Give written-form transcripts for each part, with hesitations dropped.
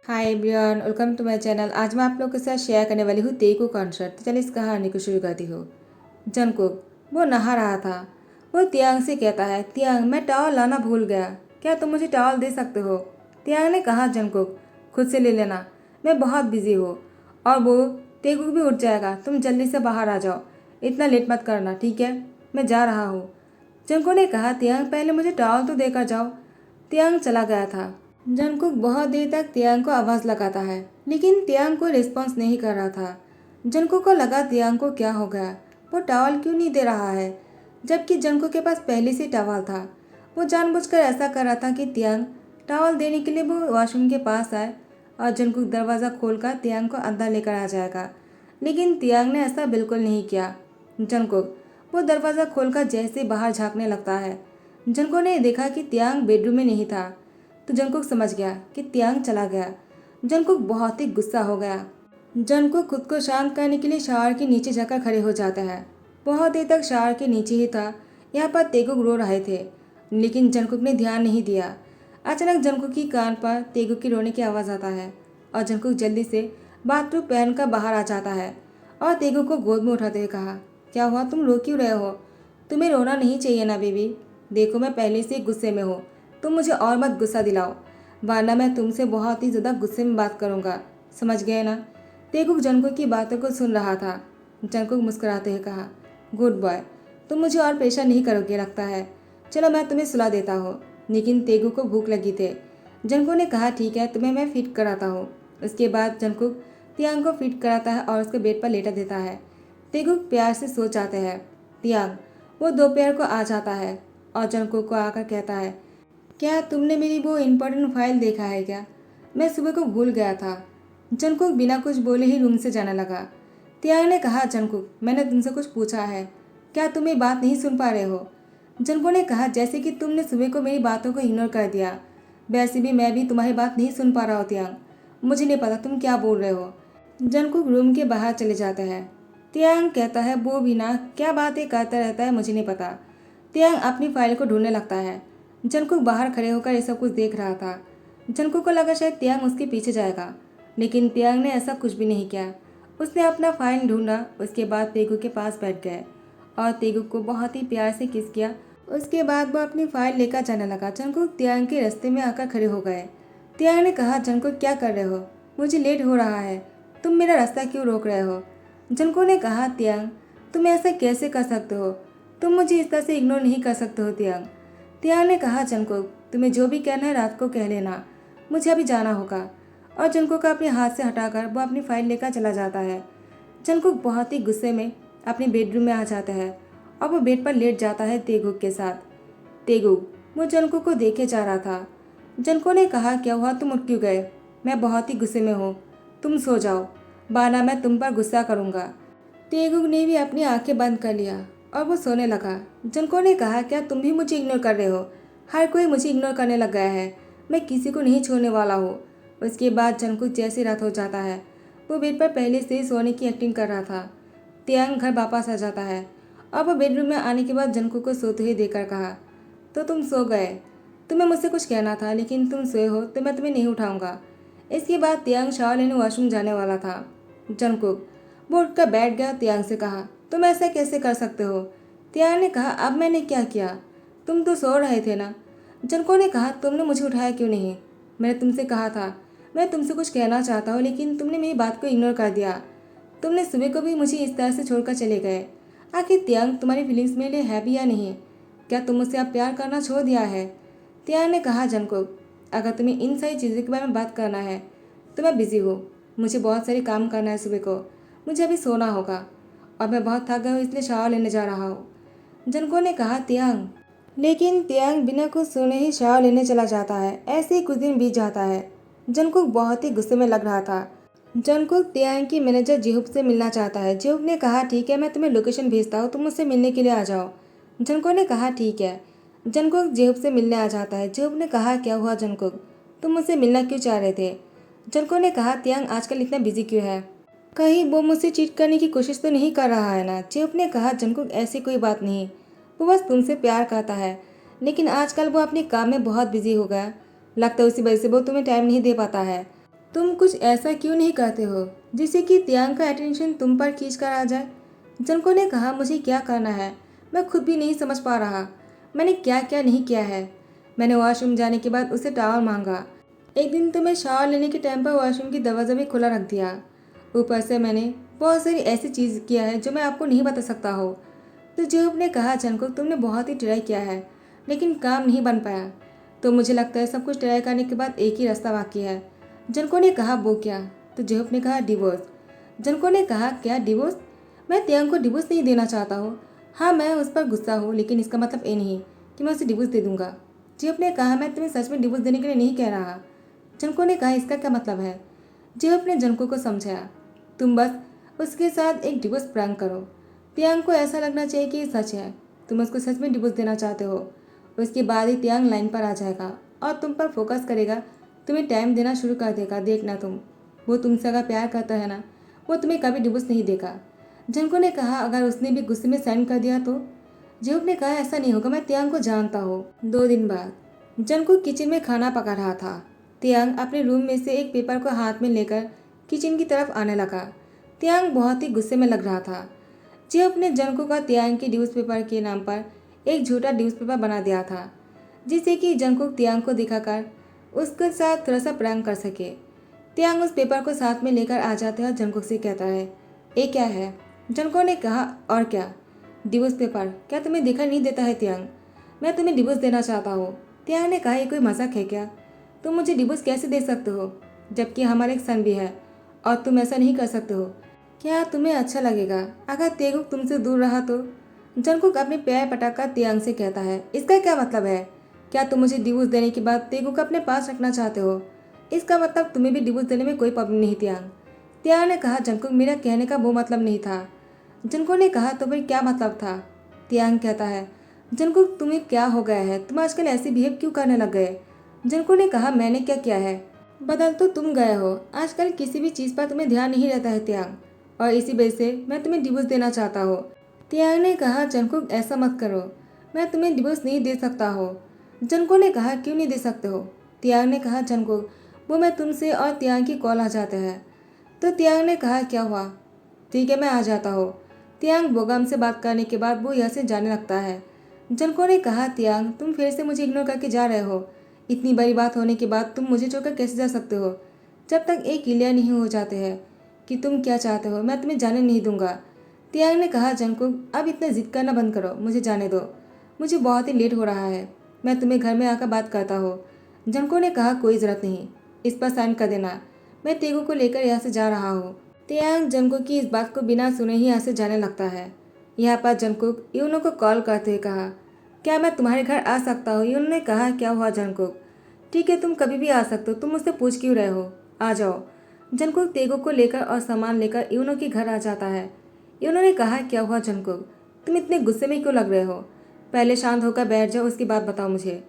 Hi everyone, welcome to my channel. आज मैं आप लोगों के साथ शेयर करने वाली हूँ तेगू कॉन्सर्ट। तो चलिए इस कहानी को शुरू करती हूँ। जंगकुक वो नहा रहा था। वो तियांग से कहता है, तियांग मैं टॉवल लाना भूल गया, क्या तुम मुझे टॉवल दे सकते हो? तियांग ने कहा, जंगकुक खुद से ले लेना, मैं बहुत बिजी हूँ। और वो तेगू भी उठ जाएगा, तुम जल्दी से बाहर आ जाओ, इतना लेट मत करना, ठीक है? मैं जा रहा हूँ। जंगकुक ने कहा, तियांग पहले मुझे टॉवल तो देकर जाओ। तियांग चला गया था। जंगकुक बहुत देर तक तियांग को आवाज़ लगाता है, लेकिन तियांग कोई रिस्पॉन्स नहीं कर रहा था। जंगकुक को लगा तियांग को क्या हो गया, वो टॉवल क्यों नहीं दे रहा है, जबकि जंगकुक के पास पहले से टॉवल था। वो जानबूझकर ऐसा कर रहा था कि तियांग टॉवल देने के लिए वो वॉशरूम के पास आए और जंगकुक दरवाज़ा खोलकर तियांग को अंदर लेकर आ जाएगा, लेकिन तियांग ने ऐसा बिल्कुल नहीं किया। जंगकुक वो दरवाज़ा खोलकर जैसे बाहर झांकने लगता है। जंगकुक ने देखा कि तियांग बेडरूम में नहीं था, तो जंगकुक समझ गया कि तियांग चला गया। जंगकुक बहुत ही गुस्सा हो गया। जंगकुक खुद को शांत करने के लिए शावर के नीचे जाकर खड़े हो जाता है। बहुत देर तक शावर के नीचे ही था। यहाँ पर तेगुक रो रहे थे, लेकिन जंगकुक ने ध्यान नहीं दिया। अचानक जंगकुक की कान पर तेगुक की रोने की आवाज़ आता है और जंगकुक जल्दी से बाथरूम पहनकर बाहर आ जाता है और तेगुक को गोद में उठाते हुए कहा, क्या हुआ, तुम रो क्यों रहे हो? तुम्हें रोना नहीं चाहिए ना बेबी, देखो मैं पहले से गुस्से में हूँ, तुम मुझे और मत गुस्सा दिलाओ, वरना मैं तुमसे बहुत ही ज़्यादा गुस्से में बात करूँगा, समझ गए ना? तेगुक जंगकुक की बातों को सुन रहा था। जंगकुक मुस्कुराते हुए कहा, गुड बॉय, तुम मुझे और परेशान नहीं करोगे लगता है, चलो मैं तुम्हें सुला देता हूँ। लेकिन तेगुक को भूख लगी थी। जंगकुक ने कहा, ठीक है, तुम्हें मैं फीड कराता हूँ। उसके बाद जंगकुक तियांग को फीड कराता है और उसके बेड पर लेटा देता है। तेगुक प्यार से सो जाते हैं। तियांग वो दोपहर को आ जाता है और जंगकुक को आकर कहता है, क्या तुमने मेरी वो इम्पोर्टेंट फाइल देखा है क्या? मैं सुबह को भूल गया था। जंगकुक बिना कुछ बोले ही रूम से जाने लगा। तियांग ने कहा, जंगकुक मैंने तुमसे कुछ पूछा है, क्या तुम ये बात नहीं सुन पा रहे हो? जंगकुक ने कहा, जैसे कि तुमने सुबह को मेरी बातों को इग्नोर कर दिया, वैसे भी मैं भी तुम्हारी बात नहीं सुन पा रहा हूँ तियांग, मुझे नहीं पता तुम क्या बोल रहे हो। जंगकुक रूम के बाहर चले जाते हैं। तियांग कहता है, वो भी ना क्या बातें करता रहता है, मुझे नहीं पता। तियांग अपनी फाइल को ढूंढने लगता है। जंगकुक बाहर खड़े होकर ये सब कुछ देख रहा था। जंगकुक को लगा शायद तियांग उसके पीछे जाएगा, लेकिन तियांग ने ऐसा कुछ भी नहीं किया। उसने अपना फाइल ढूंढा, उसके बाद तेगुक के पास बैठ गए और तेगुक को बहुत ही प्यार से किस किया। उसके बाद वो अपनी फाइल लेकर जाने लगा। जंगकुक तियांग के रास्ते में आकर खड़े हो गए। तियांग ने कहा, जंगकुक क्या कर रहे हो, मुझे लेट हो रहा है, तुम मेरा रास्ता क्यों रोक रहे हो? जंगकुक ने कहा, तियांग तुम ऐसा कैसे कर सकते हो, तुम मुझे इस तरह से इग्नोर नहीं कर सकते हो तियांग। तियांग ने कहा, जंगकुक तुम्हें जो भी कहना है रात को कह लेना, मुझे अभी जाना होगा। और जंगकुक का अपने हाथ से हटाकर वो अपनी फाइल लेकर चला जाता है। जंगकुक बहुत ही गुस्से में अपने बेडरूम में आ जाता है और वो बेड पर लेट जाता है तेगुक के साथ। तेगुक वो जंगकुक को देखे जा रहा था। जंगकुक ने कहा, क्या हुआ, तुम उठ क्यों गए? मैं बहुत ही गुस्से में हूँ, तुम सो जाओ, वरना मैं तुम पर गुस्सा करूँगा। तेगुक ने भी अपनी आंखें बंद कर लिया और वो सोने लगा। जंगकुक ने कहा, क्या तुम भी मुझे इग्नोर कर रहे हो? हर कोई मुझे इग्नोर करने लग गया है, मैं किसी को नहीं छोड़ने वाला हूँ। उसके बाद जंगकुक जैसे रात हो जाता है, वो बेड पर पहले से ही सोने की एक्टिंग कर रहा था। तियांग घर वापस आ जाता है और वो बेडरूम में आने के बाद जंगकुक को सोते हुए देखकर कहा, तो तुम सो गए, तुम्हें मुझसे कुछ कहना था, लेकिन तुम सोए हो तो मैं तुम्हें नहीं उठाऊंगा। इसके बाद तियांग शावर लेने वॉशरूम जाने वाला था। जंगकुक वो उठकर बैठ गया। तियांग से कहा, तुम ऐसा कैसे कर सकते हो? तियांग ने कहा, अब मैंने क्या किया, तुम तो सो रहे थे ना। जंगकुक ने कहा, तुमने मुझे उठाया क्यों नहीं? मैंने तुमसे कहा था मैं तुमसे कुछ कहना चाहता हूँ, लेकिन तुमने मेरी बात को इग्नोर कर दिया। तुमने सुबह को भी मुझे इस तरह से छोड़कर चले गए। आखिर तियांग तुम्हारी फीलिंग्स मेरे लिए है भी या नहीं? क्या तुम मुझसे अब प्यार करना छोड़ दिया है? तियांग ने कहा, जंगकुक अगर तुम्हें इन सारी चीज़ों के बारे में बात करना है तो मैं बिज़ी हूँ, मुझे बहुत सारे काम करना है, सुबह को मुझे अभी सोना होगा और मैं बहुत थक गया हूँ, इसलिए शावर लेने जा रहा हूँ। जंगकुक ने कहा, तियांग। लेकिन तियांग बिना कुछ सुने ही शावर लेने चला जाता है। ऐसे ही कुछ दिन बीत जाता है। जंगकुक बहुत ही गुस्से में लग रहा था। जंगकुक तियांग की मैनेजर जेहुप से मिलना चाहता है। जेहुप ने कहा, ठीक है, मैं तुम्हें लोकेशन भेजता हूँ, तुम मुझसे मिलने के लिए आ जाओ। जंगकुक ने कहा, ठीक है। जंगकुक जेहुप से मिलने आ जाता है। जेहुप ने कहा, क्या हुआ जंगकुक, तुम मुझसे मिलना क्यों चाह रहे थे? जंगकुक ने कहा, तियांग आजकल इतना बिजी क्यों है, कहीं वो मुझसे चीट करने की कोशिश तो नहीं कर रहा है ना? जेहुप ने कहा, जंगकुक ऐसी कोई बात नहीं, वो बस तुमसे प्यार करता है, लेकिन आजकल वो अपने काम में बहुत बिजी हो गया, लगता है उसी वजह से वो तुम्हें टाइम नहीं दे पाता है। तुम कुछ ऐसा क्यों नहीं करते हो जिससे कि तियांग का अटेंशन तुम पर खींच कर आ जाए। जनको ने कहा, मुझे क्या करना है मैं खुद भी नहीं समझ पा रहा। मैंने क्या क्या नहीं किया है। मैंने वॉशरूम जाने के बाद उसे टॉवल मांगा। एक दिन तो मैं शावर लेने के टाइम पर वॉशरूम की दरवाज़ा भी खुला रख दिया। ऊपर से मैंने बहुत सारी ऐसी चीज़ किया है जो मैं आपको नहीं बता सकता हो। तो जेहूब ने कहा, जंगकुक तुमने बहुत ही ट्राई किया है लेकिन काम नहीं बन पाया। तो मुझे लगता है सब कुछ ट्राई करने के बाद एक ही रास्ता बाकी है। जनको ने कहा, वो क्या। तो जेहूब ने कहा, डिवोर्स। जनको ने कहा, क्या डिवोर्स। मैं तियांग को डिवोर्स नहीं देना चाहता हूँ। हाँ, मैं उस पर गुस्सा हूँ लेकिन इसका मतलब ये नहीं कि मैं उसे डिवोर्स दे दूंगा। जेहूब ने कहा, मैं तुम्हें सच में डिवोर्स देने के लिए नहीं कह रहा। जनको ने कहा, इसका क्या मतलब है। जेहूब ने जनको को समझाया, तुम बस उसके साथ एक डिवोर्स प्रैंक करो। तियांग को ऐसा लगना चाहिए कि ये सच है, तुम उसको सच में डिवोर्स देना चाहते हो। उसके बाद ही तियांग लाइन पर आ जाएगा और तुम पर फोकस करेगा, तुम्हें टाइम देना शुरू कर देगा। देखना तुम, वो तुमसे अगर प्यार करता है ना, वो तुम्हें कभी डिवोर्स नहीं देगा। जनको ने कहा, अगर उसने भी गुस्से में साइन कर दिया तो। जेहूब ने कहा, ऐसा नहीं होगा, मैं तियांग को जानता हूँ। 2 दिन बाद जनको किचन में खाना पका रहा था। तियांग अपने रूम में से एक पेपर को हाथ में लेकर किचन की तरफ आने लगा। तियांग बहुत ही गुस्से में लग रहा था। जेहूब ने जनको का तियांग के न्यूज़पेपर के नाम पर एक झूठा न्यूज़पेपर बना दिया था, जिससे कि जंकुक तियांग को दिखाकर उसके साथ थोड़ा सा प्रैंक कर सके। तियांग उस पेपर को साथ में लेकर आ जाता है और जंकुक से कहता है, ये क्या है। जंकुक ने कहा, और क्या, डिवोर्स पेपर। क्या तुम्हें दिखाई नहीं देता है तियांग, मैं तुम्हें डिवोर्स देना चाहता हूँ। तियांग ने कहा, ये कोई मजाक है क्या। तुम मुझे डिवोर्स कैसे दे सकते हो जबकि हमारे एक सन भी है, और तुम ऐसा नहीं कर सकते हो। क्या तुम्हें अच्छा लगेगा अगर तेगुक तुमसे दूर रहा तो। जंकुक अपने पैर पटाकर तियांग से कहता है, इसका क्या मतलब है। क्या तुम मुझे डिवोर्स देने के बाद तेगुक अपने पास रखना चाहते हो। इसका मतलब तुम्हें भी डिवोर्स देने में कोई प्रॉब्लम नहीं। तियांग तियांग ने कहा, जंकुक मेरा कहने का वो मतलब नहीं था। जंकुक ने कहा, तो फिर क्या मतलब था। तियांग कहता है, जंकुक तुम्हें क्या हो गया है, तुम आजकल ऐसे बिहेव क्यों करने लग गए। जंकुक ने कहा, मैंने क्या किया है, बदल तो तुम गए हो। आजकल किसी भी चीज़ पर तुम्हें ध्यान नहीं रहता है तियांग, और इसी वजह से मैं तुम्हें डिवोर्स देना चाहता हूँ। तियांग ने कहा, जंकुक ऐसा मत करो, मैं तुम्हें डिवोर्स नहीं दे सकता हो। जंकुक ने कहा, क्यों नहीं दे सकते हो। तियांग ने कहा, जंकुक वो मैं तुमसे और तियांग की कॉल आ जाते हैं। तो तियांग ने कहा, क्या हुआ, ठीक है मैं आ जाता हूँ। तियांग बोगम से बात करने के बाद वो यहाँ से जाने लगता है। जंकुक ने कहा, तियांग तुम फिर से मुझे इग्नोर करके जा रहे हो। इतनी बड़ी बात होने के बाद तुम मुझे छोड़कर कैसे जा सकते हो। जब तक एक क्लियर नहीं हो जाते हैं कि तुम क्या चाहते हो, मैं तुम्हें जाने नहीं दूंगा। तियांग ने कहा, जंकुक अब इतना जिद करना बंद करो, मुझे जाने दो, मुझे बहुत ही लेट हो रहा है, मैं तुम्हें घर में आकर बात करता हूँ। जंकुक ने कहा, कोई ज़रूरत नहीं, इस पर साइन कर देना, मैं तेगु को लेकर यहाँ से जा रहा हूँ। तियांग जंकुक की इस बात को बिना सुने ही यहाँ से जाने लगता है। यहाँ पर जंकुक यूनो को कॉल करते हुए कहा, क्या मैं तुम्हारे घर आ सकता हूँ। यूनो ने कहा, क्या हुआ जंकुक, ठीक है तुम कभी भी आ सकते हो, तुम मुझसे पूछ क्यों रहे हो, आ जाओ। जंकुक तेगुक को लेकर और सामान लेकर यूनो के घर आ जाता है। यूनो ने कहा, क्या हुआ जंकुक, तुम इतने गुस्से में क्यों लग रहे हो, पहले शांत होकर बैठ जाओ उसके बाद बताओ मुझे।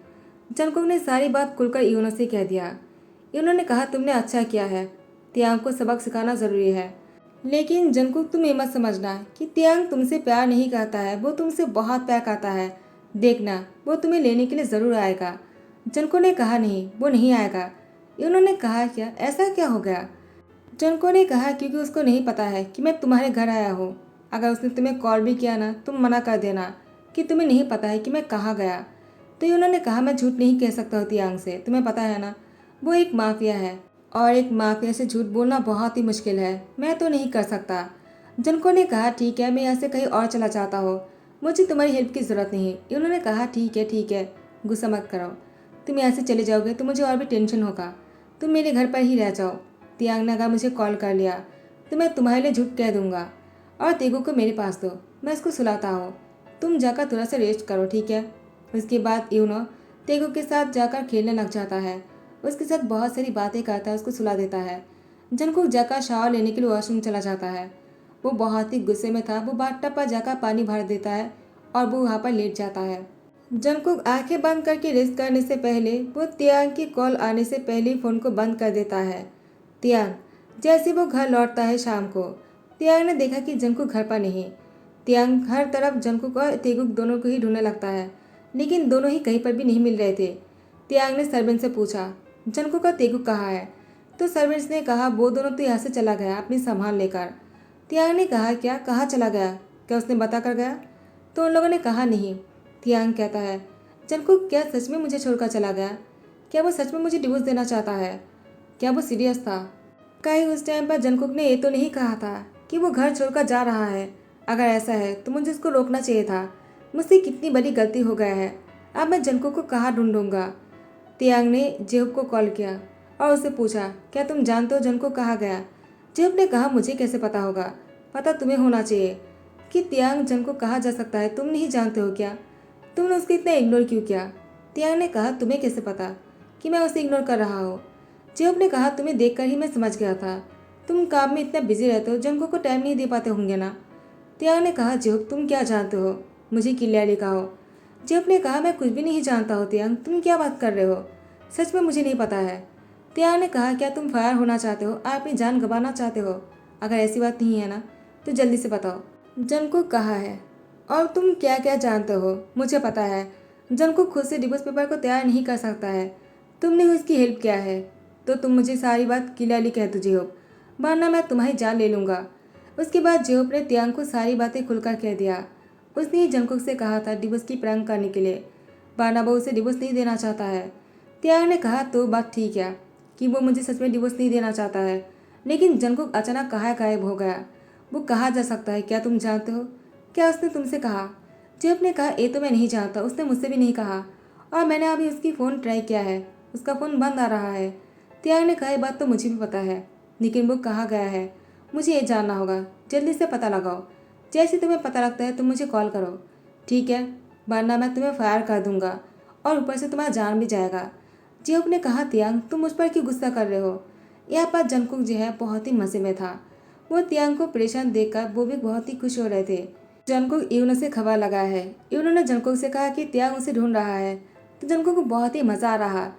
जंकुक ने सारी बात खुलकर यूनो से कह दिया। यूनो ने कहा, तुमने अच्छा किया है, तियांग को सबक सिखाना ज़रूरी है। लेकिन जंकुक तुम ये मत समझना कि तियांग तुमसे प्यार नहीं करता है, वो तुमसे बहुत प्यार करता है। देखना वो तुम्हें लेने के लिए ज़रूर आएगा। जंकुक ने कहा, नहीं वो नहीं आएगा। उन्होंने कहा, क्या ऐसा क्या हो गया। जंकुक ने कहा, क्योंकि उसको नहीं पता है कि मैं तुम्हारे घर आया हूँ। अगर उसने तुम्हें कॉल भी किया ना, तुम मना कर देना कि तुम्हें नहीं पता है कि मैं कहाँ गया। तो उन्होंने कहा, मैं झूठ नहीं कह सकता हूँ तियांग से, तुम्हें पता है ना वो एक माफिया है, और एक माफिया से झूठ बोलना बहुत ही मुश्किल है, मैं तो नहीं कर सकता। जंकुक ने कहा, ठीक है मैं यहाँ से कहीं और चला जाता हूँ, मुझे तुम्हारी हेल्प की ज़रूरत नहीं। उन्होंने कहा, ठीक है गुस्सा मत करो, तुम यहाँ से चले जाओगे तो मुझे और भी टेंशन होगा, तुम मेरे घर पर ही रह जाओ। तियांग ने अगर मुझे कॉल कर लिया तो मैं तुम्हारे लिए झूठ कह दूंगा, और तेगु को मेरे पास दो, मैं इसको सुलाता हूँ, तुम जाकर थोड़ा सा रेस्ट करो, ठीक है। उसके बाद यूनो तेगु के साथ जाकर खेलने लग जाता है, उसके साथ बहुत सारी बातें करता है, उसको सुला देता है। जंकुक जाकर शावर लेने के लिए वॉशरूम चला जाता है। वो बहुत ही गुस्से में था, वो बाथटब पर जाकर पानी भर देता है और वो वहाँ पर लेट जाता है। जंकुक आंखें बंद करके रेस्ट करने से पहले वो तियांग की कॉल आने से पहले ही फ़ोन को बंद कर देता है। तियांग जैसे वो घर लौटता है शाम को, तियांग ने देखा कि जंकुक घर पर नहीं। तियांग हर तरफ जंकुक और तेगुक दोनों को ही ढूंढने लगता है, लेकिन दोनों ही कहीं पर भी नहीं मिल रहे थे। तियांग ने सरबिन से पूछा, जंकुक और तेगुक कहाँ है। तो सर्वेंट्स ने कहा वो दोनों तो यहाँ से चला गया अपनी सामान लेकर। तियांग ने कहा क्या, कहाँ चला गया, क्या उसने बता कर गया? तो उन लोगों ने कहा नहीं। तियांग कहता है जंगकुक क्या सच में मुझे छोड़कर चला गया? क्या वो सच में मुझे डिवोर्स देना चाहता है? क्या वो सीरियस था? कहीं उस टाइम पर जंगकुक ने ये तो नहीं कहा था कि वो घर छोड़कर जा रहा है? अगर ऐसा है तो मुझे उसको रोकना चाहिए था। मुझसे कितनी बड़ी गलती हो गया है। अब मैं जंगकुक को कहाँ ढूंढूंगा? तियांग ने जेहूब को कॉल किया और उससे पूछा क्या तुम जानते हो जंगकुक कहाँ गया? जेहूब ने कहा मुझे कैसे पता होगा, पता तुम्हें होना चाहिए कि तियांग जंगकुक कहाँ जा सकता है। तुम नहीं जानते हो क्या? तुमने उसको इतना इग्नोर क्यों किया? तियांग ने कहा तुम्हें कैसे पता कि मैं उसे इग्नोर कर रहा हूँ? जेहूब ने कहा तुम्हें देखकर ही मैं समझ गया था। तुम काम में इतना बिजी रहते हो, जंगकुक को टाइम नहीं दे पाते होंगे ना। तियांग ने कहा जेहूब तुम क्या जानते हो, मुझे क्लियरली कहो। जेहूब ने कहा मैं कुछ भी नहीं जानता हो तियांग, तुम क्या बात कर रहे हो? सच में मुझे नहीं पता है। तियांग ने कहा क्या तुम फायर होना चाहते हो, आप अपनी जान गंवाना चाहते हो? अगर ऐसी बात नहीं है ना तो जल्दी से बताओ जंगकुक कहाँ है और तुम क्या क्या जानते हो। मुझे पता है जंगकुक खुद से डिवोर्स पेपर को तैयार नहीं कर सकता है, तुमने उसकी हेल्प किया है। तो तुम मुझे सारी बात क्लियरली कह दो जेहूब, वरना मैं तुम्हारी जान ले लूँगा। उसके बाद जेहूब ने तियांग को सारी बातें खुलकर कह दिया। उसने ही जंगकुक से कहा था डिवोर्स की प्रैंक करने के लिए, वरना वो उसे डिवोर्स नहीं देना चाहता है। तियांग ने कहा तो बात ठीक है कि वो मुझे सच में डिवोर्स नहीं देना चाहता है, लेकिन जंगकुक अचानक कहाँ गायब हो गया? वो कहाँ जा सकता है, क्या तुम जानते हो? क्या उसने तुमसे कहा? जेब ने कहा ये तो मैं नहीं जानता, उसने मुझसे भी नहीं कहा और मैंने अभी उसकी फ़ोन ट्राई किया है, उसका फ़ोन बंद आ रहा है। तियांग ने कहा ये बात तो मुझे भी पता है, लेकिन वो कहाँ गया है मुझे ये जानना होगा, जल्दी से पता लगाओ। जैसे तुम्हें पता लगता है तुम मुझे कॉल करो, ठीक है? वरना मैं तुम्हें फायर कर दूंगा और ऊपर से तुम्हारा जान भी जाएगा। जेब ने कहा तियांग तुम मुझ पर क्यों गुस्सा कर रहे हो? यह पर जंगकुक जो है बहुत ही मज़े में था। वो तियांग को परेशान देखकर वो भी बहुत ही खुश हो रहे थे। जंगकुक यूनो से खबर लगा है। यूनो ने जंगकुक से कहा कि तियांग उसे ढूंढ रहा है, तो जंगकुक को बहुत ही मज़ा आ रहा।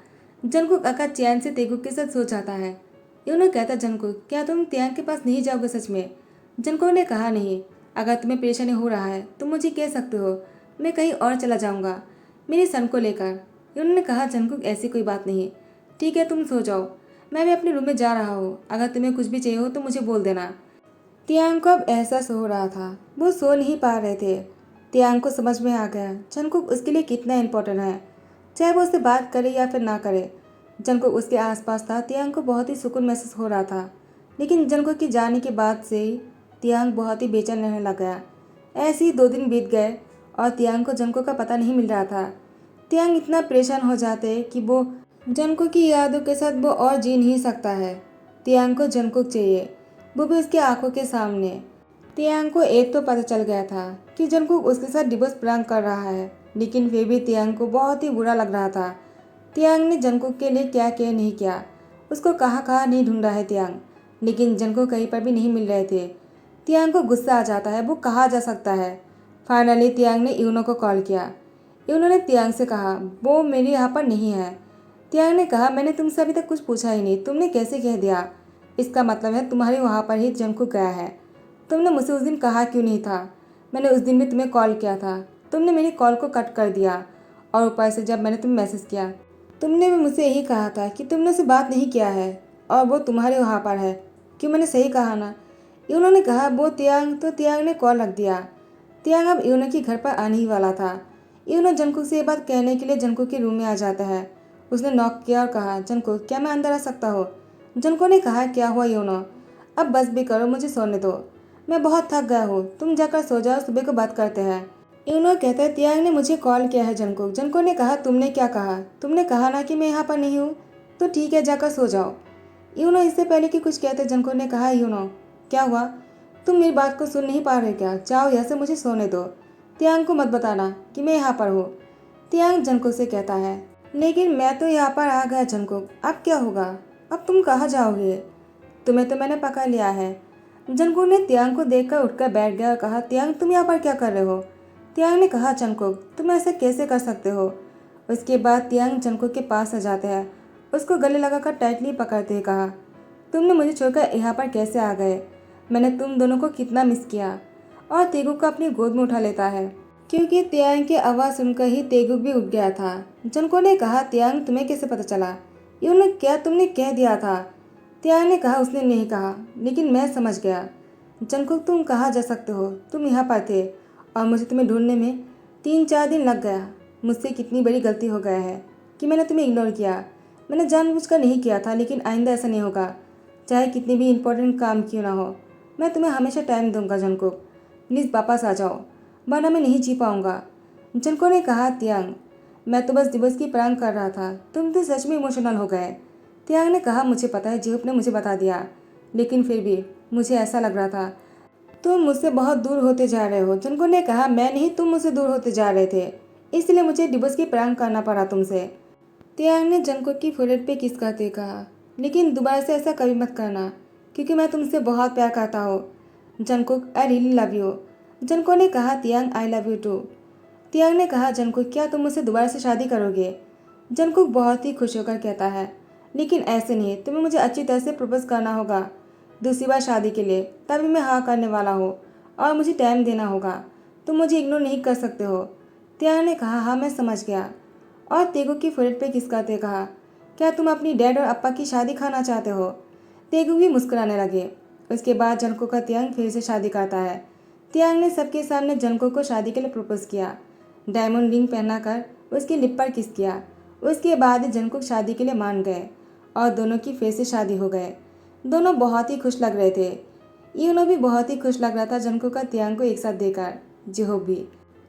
जंगकुक आकर चैन से तेगुक के साथ सो जाता है। यूनो कहता जंगकुक क्या तुम तियांग के पास नहीं जाओगे सच में? जंगकुक ने कहा नहीं, अगर तुम्हें परेशानी हो रहा है तो मुझे कह सकते हो, मैं कहीं और चला जाऊँगा मेरी सन को लेकर। यूनो ने कहा जंगकुक ऐसी कोई बात नहीं, ठीक है तुम सो जाओ, मैं भी अपने रूम में जा रहा हूँ, अगर तुम्हें कुछ भी चाहिए हो तो मुझे बोल देना। तियांग को अब एहसास हो रहा था, वो सो नहीं पा रहे थे। तियांग को समझ में आ गया जंगकुक उसके लिए कितना इम्पोर्टेंट है, चाहे वो उससे बात करे या फिर ना करे। जंगकुक उसके आसपास था, तियांग को बहुत ही सुकून महसूस हो रहा था। लेकिन जंगकुक के जाने के बाद से तियांग बहुत ही बेचैन रहने लग गया। ऐसे ही 2 दिन बीत गए और तियांग को जंगकुक का पता नहीं मिल रहा था। तियांग इतना परेशान हो जाते कि वो जंगकुक की यादों के साथ वो और जी नहीं सकता है। तियांग को जंगकुक चाहिए, वो भी उसकी आंखों के सामने। तियांग को एक तो पता चल गया था कि जंगकुक उसके साथ डिवोर्स प्रैंक कर रहा है, लेकिन फिर भी तियांग को बहुत ही बुरा लग रहा था। तियांग ने जंगकुक के लिए क्या क्या नहीं किया, उसको कहाँ कहाँ नहीं ढूंढा है तियांग, लेकिन जंगकुक कहीं पर भी नहीं मिल रहे थे। तियांग को गुस्सा आ जाता है, वो कहाँ जा सकता है। फाइनली तियांग ने यूनो को कॉल किया। यूनो ने तियांग से कहा वो मेरे यहाँ पर नहीं है। तियांग ने कहा मैंने तुमसे अभी तक कुछ पूछा ही नहीं, तुमने कैसे कह दिया? इसका मतलब है तुम्हारे वहाँ पर ही जंगकुक गया है। तुमने मुझसे उस दिन कहा क्यों नहीं था? मैंने उस दिन भी तुम्हें कॉल किया था, तुमने मेरी कॉल को कट कर दिया और ऊपर से जब मैंने तुम्हें मैसेज किया तुमने भी मुझसे यही कहा था कि तुमने उससे बात नहीं किया है और वो तुम्हारे वहाँ पर है। क्यों, मैंने सही कहा ना? यूनो ने कहा वो तियांग, तो तियांग ने कॉल रख दिया। तियांग अब यूनो के घर पर आने ही वाला था। यूनो जंगकुक से ये बात कहने के लिए जंगकुक के रूम में आ जाता है। उसने नॉक किया और कहा जंगकुक क्या मैं अंदर आ सकता हूँ? जंगकुक ने कहा क्या हुआ यूनो, अब बस भी करो, मुझे सोने दो, मैं बहुत थक गया हूँ, तुम जाकर सो जाओ, सुबह को बात करते हैं। यूनो कहता है तियांग ने मुझे कॉल किया है जंगकुक। जंगकुक ने कहा तुमने क्या कहा? तुमने कहा ना कि मैं यहाँ पर नहीं हूँ, तो ठीक है जाकर सो जाओ। यूनो इससे पहले कि कुछ कहते जंगकुक ने कहा यूनो क्या हुआ, तुम मेरी बात को सुन नहीं पा रहे क्या? जाओ यहाँ से, मुझे सोने दो, तियांग को मत बताना कि मैं यहाँ पर हूँ। तियांग जंगकुक से कहता है लेकिन मैं तो यहाँ पर आ गया जंगकुक, अब क्या होगा? अब तुम कहाँ जाओगे? तुम्हें तो मैंने पकड़ लिया है। जंगकुक ने तियांग को देखकर उठकर बैठ गया और कहा तियांग तुम यहाँ पर क्या कर रहे हो? तियांग ने कहा जंगकुक तुम ऐसा कैसे कर सकते हो? उसके बाद तियांग जंगकुक के पास आ जाते हैं, उसको गले लगाकर टाइटली पकड़ते हुए कहा तुमने मुझे छोड़कर यहाँ पर कैसे आ गए? मैंने तुम दोनों को कितना मिस किया। और तेगुक को अपनी गोद में उठा लेता है, क्योंकि तियांग की आवाज़ सुनकर ही तेगुक भी उठ गया था। जंगकुक ने कहा तियांग तुम्हें कैसे पता चला? यूनो क्या तुमने कह दिया था? त्याग ने कहा उसने नहीं कहा, लेकिन मैं समझ गया। जंगकुक तुम कहाँ जा सकते हो, तुम यहाँ पर थे और मुझे तुम्हें ढूंढने में 3-4 दिन लग गया। मुझसे कितनी बड़ी गलती हो गया है कि मैंने तुम्हें इग्नोर किया। मैंने जानबूझकर नहीं किया था, लेकिन आइंदा ऐसा नहीं होगा। चाहे कितनी भी इम्पोर्टेंट काम क्यों ना हो, मैं तुम्हें हमेशा टाइम दूंगा जंगकुक। प्लीज़ वापस आ जाओ, वरना मैं नहीं जी पाऊंगा। जंगकुक ने कहा, त्याग मैं तो बस दिवस की प्रांग कर रहा था, तुम तो सच में इमोशनल हो गए। त्याग ने कहा, मुझे पता है, जीहुप ने मुझे बता दिया, लेकिन फिर भी मुझे ऐसा लग रहा था तुम मुझसे बहुत दूर होते जा रहे हो। जंगकुक ने कहा, मैं नहीं, तुम मुझसे दूर होते जा रहे थे, इसलिए मुझे डिवोर्स की प्रांग करना पड़ा तुमसे। त्याग ने जंगकुक की फोrehead पे किस करते कहा, लेकिन दोबारा से ऐसा कभी मत करना, क्योंकि मैं तुमसे बहुत प्यार करता हूँ। Jungkook, I really love you. Jungkook ने कहा, त्याग आई लव यू टू। त्याग ने कहा, जंगकुक क्या तुम मुझसे दोबारा से शादी करोगे? जंगकुक बहुत ही खुश होकर कहता है, लेकिन ऐसे नहीं, तुम्हें मुझे अच्छी तरह से प्रपोज करना होगा दूसरी बार शादी के लिए, तभी मैं हाँ करने वाला हूँ, और मुझे टाइम देना होगा। तुम मुझे इग्नोर नहीं कर सकते हो। त्याग ने कहा, हाँ मैं समझ गया, और तेगु की फोrehead पे किस करते कहा, क्या तुम अपनी डैड और अप्पा की शादी खाना चाहते हो? तेगु भी मुस्कुराने लगे। उसके बाद जंगकुक का त्याग फिर से शादी करता है। त्याग ने सबके सामने जंगकुक को शादी के लिए प्रपोज किया, डायमंड रिंग पहनाकर उसकी लिप पर किस किया। उसके बाद जंगकुक शादी के लिए मान गए और दोनों की फिर से शादी हो गए। दोनों बहुत ही खुश लग रहे थे। यूनो भी बहुत ही खुश लग रहा था जंगकुक का त्याग को एक साथ देखकर। जिहोप भी।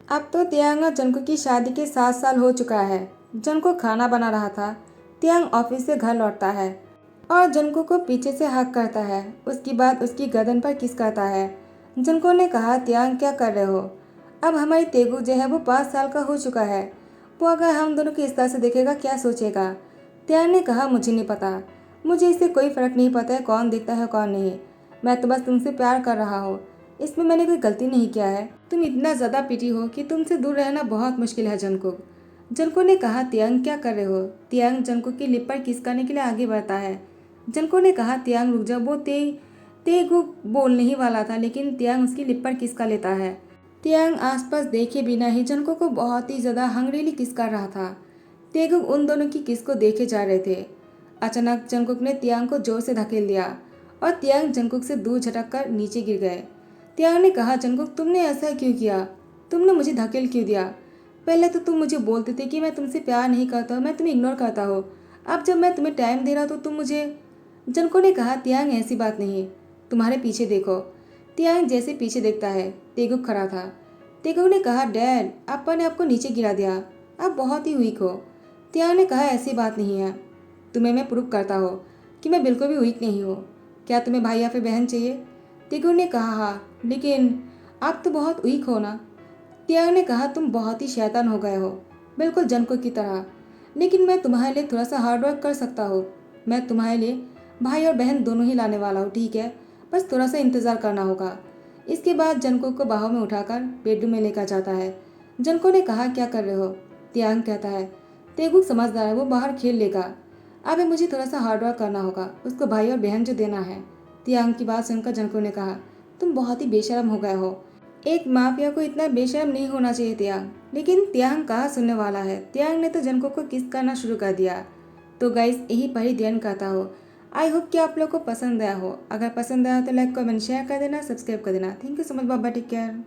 अब तो त्याग और जंगकुक की शादी के 7 साल हो चुका है। जंगकुक खाना बना रहा था। त्याग ऑफिस से घर लौटता है और जंगकुक को पीछे से हक करता है। उसके बाद उसकी गर्दन पर किस करता है। जंगकुक ने कहा, त्याग क्या कर रहे हो? अब हमारी तेगु जो है वो 5 साल का हो चुका है। वो अगर हम दोनों की इस तरह से देखेगा क्या सोचेगा? त्याग ने कहा, मुझे नहीं पता, मुझे इससे कोई फ़र्क नहीं पड़ता है कौन देखता है कौन नहीं। मैं तो बस तुमसे प्यार कर रहा हूँ, इसमें मैंने कोई गलती नहीं किया है। तुम इतना ज़्यादा पिटी हो कि तुमसे दूर रहना बहुत मुश्किल है जंगकुक। जंगकुक ने कहा, त्याग क्या कर रहे हो? त्याग जंगकुक की लिप पर किस करने के लिए आगे बढ़ता है। जंगकुक ने कहा, त्याग रुक जाओ। वो तेगु बोलने ही वाला था, लेकिन त्याग उसकी लिप पर किस कर लेता है। त्याग आसपास देखे बिना ही जंगकुक को बहुत ही ज़्यादा हंगरीली किस कर रहा था। तेगुक उन दोनों की किस को देखे जा रहे थे। अचानक जंगकुक ने त्याग को जोर से धकेल दिया और त्याग जंगकुक से दूर झटक कर नीचे गिर गए। त्याग ने कहा, जंगकुक तुमने ऐसा क्यों किया? तुमने मुझे धकेल क्यों दिया? पहले तो तुम मुझे बोलते थे कि मैं तुमसे प्यार नहीं करता, मैं तुम्हें इग्नोर करता हूँ। अब जब मैं तुम्हें टाइम दे रहा तो तुम मुझे। जंगकुक ने कहा, त्याग ऐसी बात नहीं, तुम्हारे पीछे देखो। त्याग जैसे पीछे देखता है, तेगुक खड़ा था। तेगुक ने कहा, डैड आपा ने आपको नीचे गिरा दिया, आप बहुत ही वीक हो। त्याग ने कहा, ऐसी बात नहीं है, तुम्हें मैं प्रूव करता हूँ कि मैं बिल्कुल भी वीक नहीं हूँ। क्या तुम्हें भाई या फिर बहन चाहिए? तेगुक ने कहा, हाँ, लेकिन आप तो बहुत वीक हो ना। त्याग ने कहा, तुम बहुत ही शैतान हो गए हो, बिल्कुल जंगकुक की तरह। लेकिन मैं तुम्हारे लिए थोड़ा सा हार्ड वर्क कर सकता हूँ। मैं तुम्हारे लिए भाई और बहन दोनों ही लाने वाला हूँ, ठीक है? बस थोड़ा सा इंतज़ार करना होगा। इसके बाद जंगकुक को बाहों में उठाकर बेडरूम में लेकर जाता है। जंगकुक ने कहा, क्या कर रहे हो? त्याग कहता है, तेगुक समझदार है, वो बाहर खेल लेगा। अभी मुझे थोड़ा सा हार्ड वर्क करना होगा, उसको भाई और बहन जो देना है। त्याग की बात सुनकर जंगकुक ने कहा, तुम बहुत ही बेशरम हो गए हो। एक माफिया को इतना बेशर्म नहीं होना चाहिए त्याग। लेकिन त्याग कहाँ सुनने वाला है। त्याग ने तो जंगकुक को किस करना शुरू कर दिया। तो गाइस यही पर ही ध्यान करता हो। आई होप कि आप लोग को पसंद आया हो। अगर पसंद आया हो तो लाइक कमेंट शेयर कर देना, सब्सक्राइब कर देना। थैंक यू सो मच, बाबा, टेक केयर।